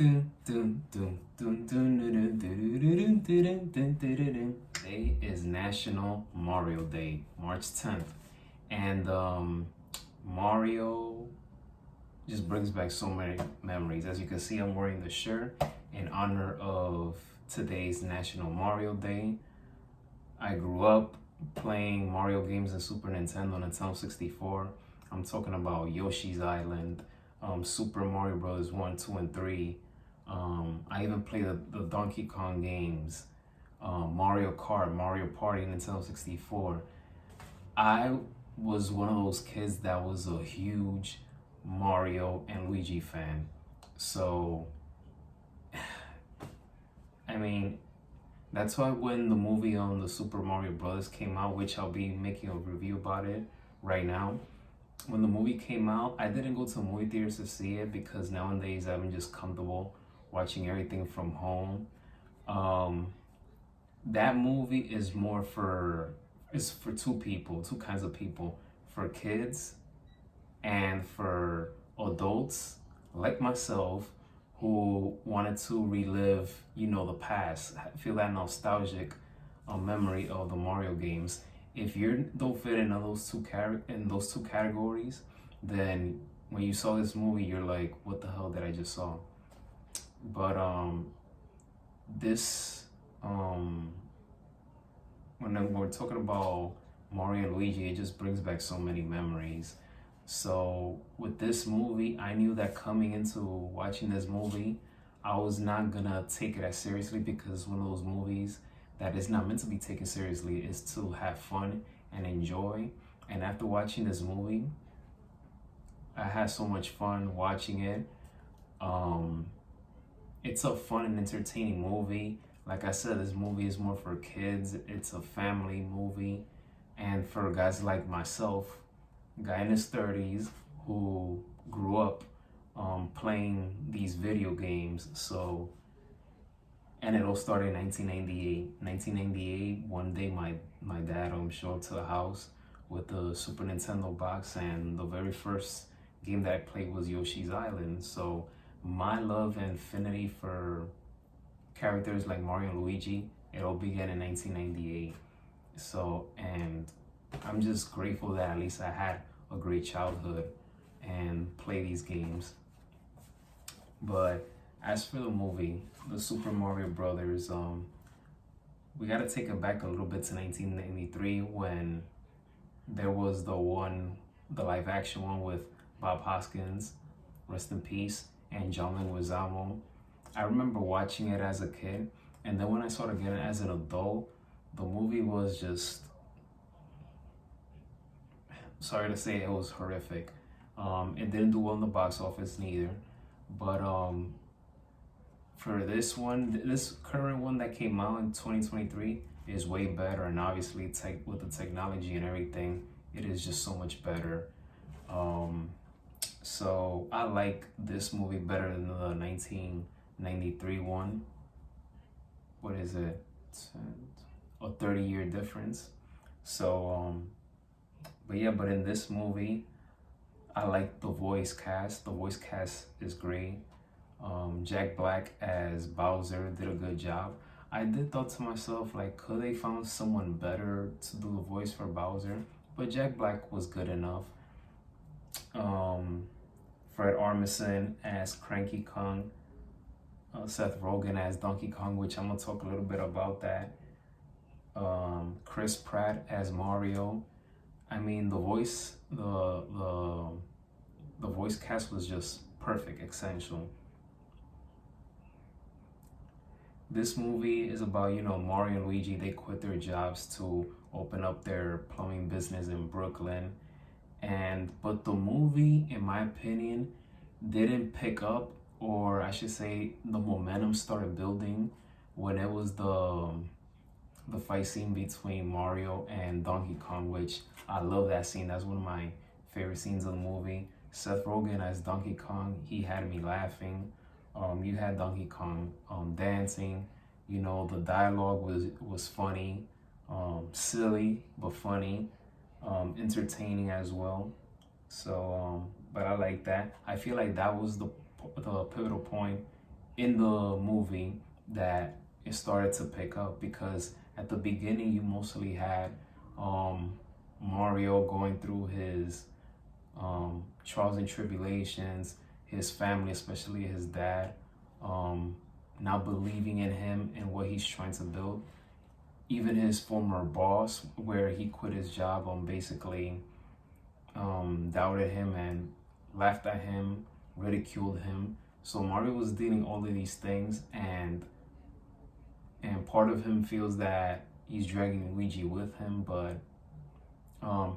Today is National Mario Day, March 10th. And Mario just brings back so many memories. As you can see, I'm wearing the shirt in honor of today's National Mario Day. I grew up playing Mario games in Super Nintendo and Nintendo 64. I'm talking about Yoshi's Island, Super Mario Bros. 1, 2, and 3. I even played the Donkey Kong games, Mario Kart, Mario Party, Nintendo 64. I was one of those kids that was a huge Mario and Luigi fan. So, I mean, that's why when the movie on the Super Mario Brothers came out, which I'll be making a review about it right now, when the movie came out, I didn't go to movie theaters to see it because nowadays I'm just comfortable watching everything from home. That movie is more for it's for two people, two kinds of people, for kids and for adults like myself who wanted to relive, the past, feel that nostalgic memory of the Mario games. If you don't fit in those two categories, then when you saw this movie, you're like, "What the hell did I just saw?" But this when we're talking about Mario and Luigi, it just brings back so many memories. So with this movie, I knew that coming into watching this movie, I was not gonna take it as seriously because one of those movies that is not meant to be taken seriously is to have fun and enjoy. And after watching this movie, I had so much fun watching it. Um, it's a fun and entertaining movie. Like I said, this movie is more for kids. It's a family movie. And for guys like myself, guy in his 30s who grew up playing these video games. So, and it all started in 1998. 1998, one day my dad showed up to the house with the Super Nintendo box, and the very first game that I played was Yoshi's Island. So my love and affinity for characters like Mario and Luigi, it all began in 1998. So, and I'm just grateful that at least I had a great childhood and play these games. But as for the movie, the Super Mario Brothers, we got to take it back a little bit to 1993 when there was the live action one with Bob Hoskins, rest in peace, and John Leguizamo. I remember watching it as a kid, and then when I saw it again as an adult, the movie was just, sorry to say, it was horrific. It didn't do well in the box office neither, but for this one, this current one that came out in 2023 is way better, and obviously with the technology and everything, it is just so much better. So I like this movie better than the 1993 one. What is it? A 30-year difference. So but yeah, but in this movie, I like the voice cast. The voice cast is great. Jack Black as Bowser did a good job. I did thought to myself, like, could they found someone better to do the voice for Bowser? But Jack Black was good enough. Fred Armisen as Cranky Kong. Seth Rogen as Donkey Kong, which I'm gonna talk a little bit about that. Chris Pratt as Mario. I mean, the voice cast was just perfect, essential. This movie is about, Mario and Luigi. They quit their jobs to open up their plumbing business in Brooklyn. But the movie, in my opinion, didn't pick up, or I should say the momentum started building when it was the fight scene between Mario and Donkey Kong, which I love that scene. That's one of my favorite scenes of the movie. Seth Rogen as Donkey Kong, he had me laughing. You had Donkey Kong dancing. The dialogue was funny, silly but funny, entertaining as well. So, but I like that. I feel like that was the pivotal point in the movie that it started to pick up, because at the beginning you mostly had um, Mario going through his trials and tribulations, his family, especially his dad, um, not believing in him and what he's trying to build. Even his former boss, where he quit his job, basically doubted him and laughed at him, ridiculed him. So Mario was dealing all of these things, and part of him feels that he's dragging Luigi with him, but um,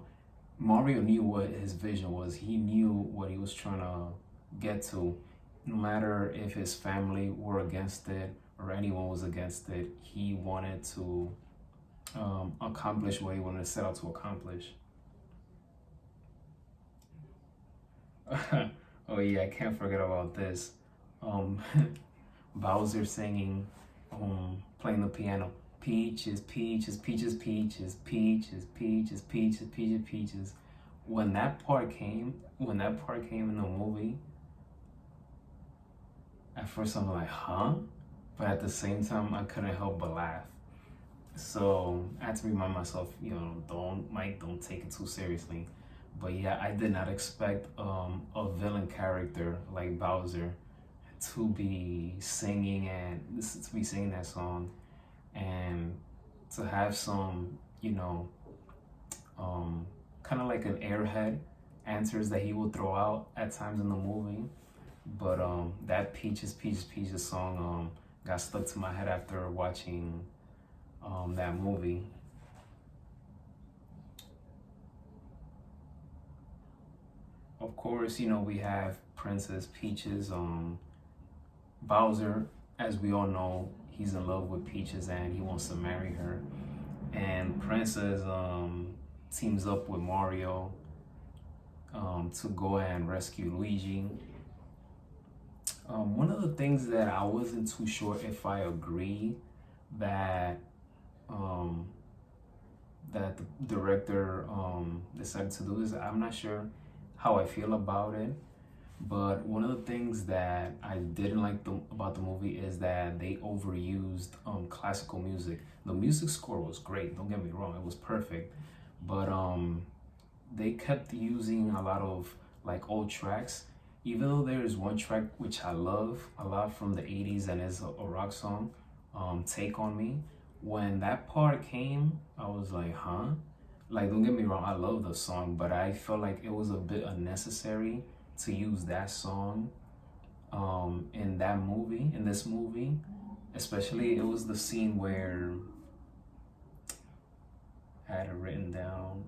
Mario knew what his vision was. He knew what he was trying to get to. No matter if his family were against it or anyone was against it, he wanted to accomplish what he wanted to set out to accomplish. Oh yeah, I can't forget about this. Um, Bowser singing, playing the piano. Peaches, peaches, peaches, peaches, peaches, peaches, peaches, peaches, peaches. When that part came in the movie, at first I'm like, huh? But at the same time, I couldn't help but laugh. So I had to remind myself, don't Mike, don't take it too seriously. But yeah, I did not expect a villain character like Bowser to be singing to be singing that song, and to have some, kind of like an airhead answers that he will throw out at times in the movie. But that Peaches, Peaches, Peaches song got stuck to my head after watching that movie. Of course, we have Princess Peaches. Bowser, as we all know, he's in love with Peaches and he wants to marry her. And Princess teams up with Mario to go and rescue Luigi. One of the things that I wasn't too sure if I agree that um, that the director decided to do this. I'm not sure how I feel about it, but one of the things that I didn't like about the movie is that they overused classical music. The music score was great, don't get me wrong, it was perfect, but they kept using a lot of like old tracks. Even though there is one track which I love a lot from the 80s and is a rock song, Take On Me. When that part came, I was like, huh? Like, don't get me wrong, I love the song, but I felt like it was a bit unnecessary to use that song in this movie. Especially, it was the scene where I had it written down.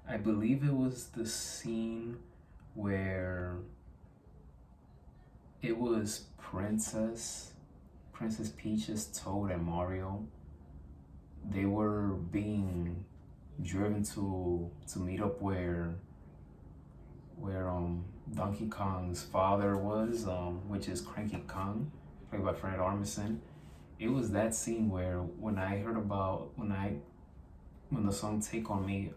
I believe it was the scene where it was Princess Peaches, Toad, and Mario. They were being driven to meet up where Donkey Kong's father was, which is Cranky Kong, played by Fred Armisen. It was that scene where when I heard about when the song "Take on Me"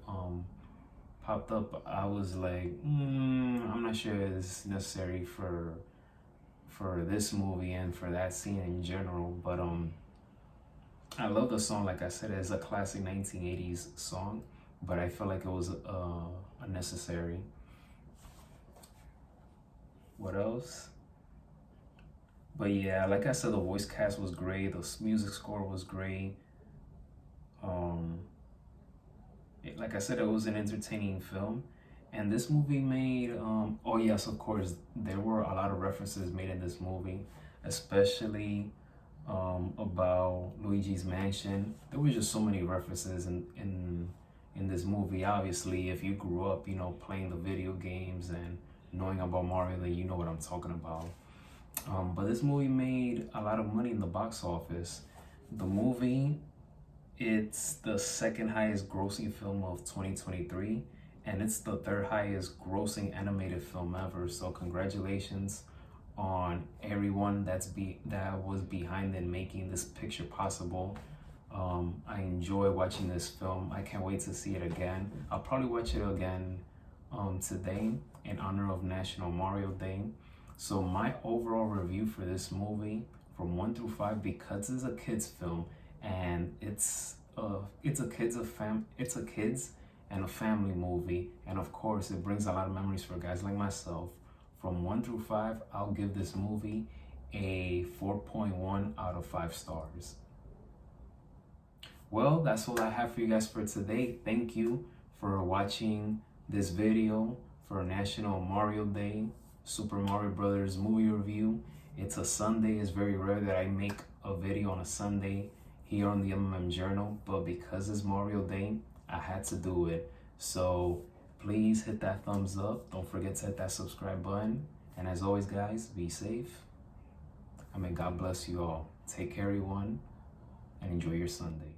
popped up, I was like, I'm not sure it's necessary for this movie and for that scene in general. But I love the song. Like I said, it's a classic 1980s song, but I felt like it was unnecessary. What else? But yeah, like I said, the voice cast was great. The music score was great. Um, like I said, it was an entertaining film. And this movie made, oh yes, of course, there were a lot of references made in this movie, especially about Luigi's Mansion. There were just so many references in this movie. Obviously, if you grew up, playing the video games and knowing about Mario, then you know what I'm talking about. But this movie made a lot of money in the box office. The movie, it's the second highest grossing film of 2023, and it's the third highest grossing animated film ever. So congratulations on everyone that was behind in making this picture possible. I enjoy watching this film. I can't wait to see it again. I'll probably watch it again today in honor of National Mario Day. So my overall review for this movie from 1 through 5, because it's a kids film and it's a kids and a family movie, and of course it brings a lot of memories for guys like myself. From 1 through 5, I'll give this movie a 4.1 out of 5 stars. Well, that's all I have for you guys for today. Thank you for watching this video for National Mario Day, Super Mario Brothers movie review. It's a Sunday. It's very rare that I make a video on a Sunday here on the MMM Journal, but because it's Mario Day, I had to do it. So please hit that thumbs up. Don't forget to hit that subscribe button. And as always, guys, be safe. I mean, God bless you all. Take care, everyone, and enjoy your Sunday.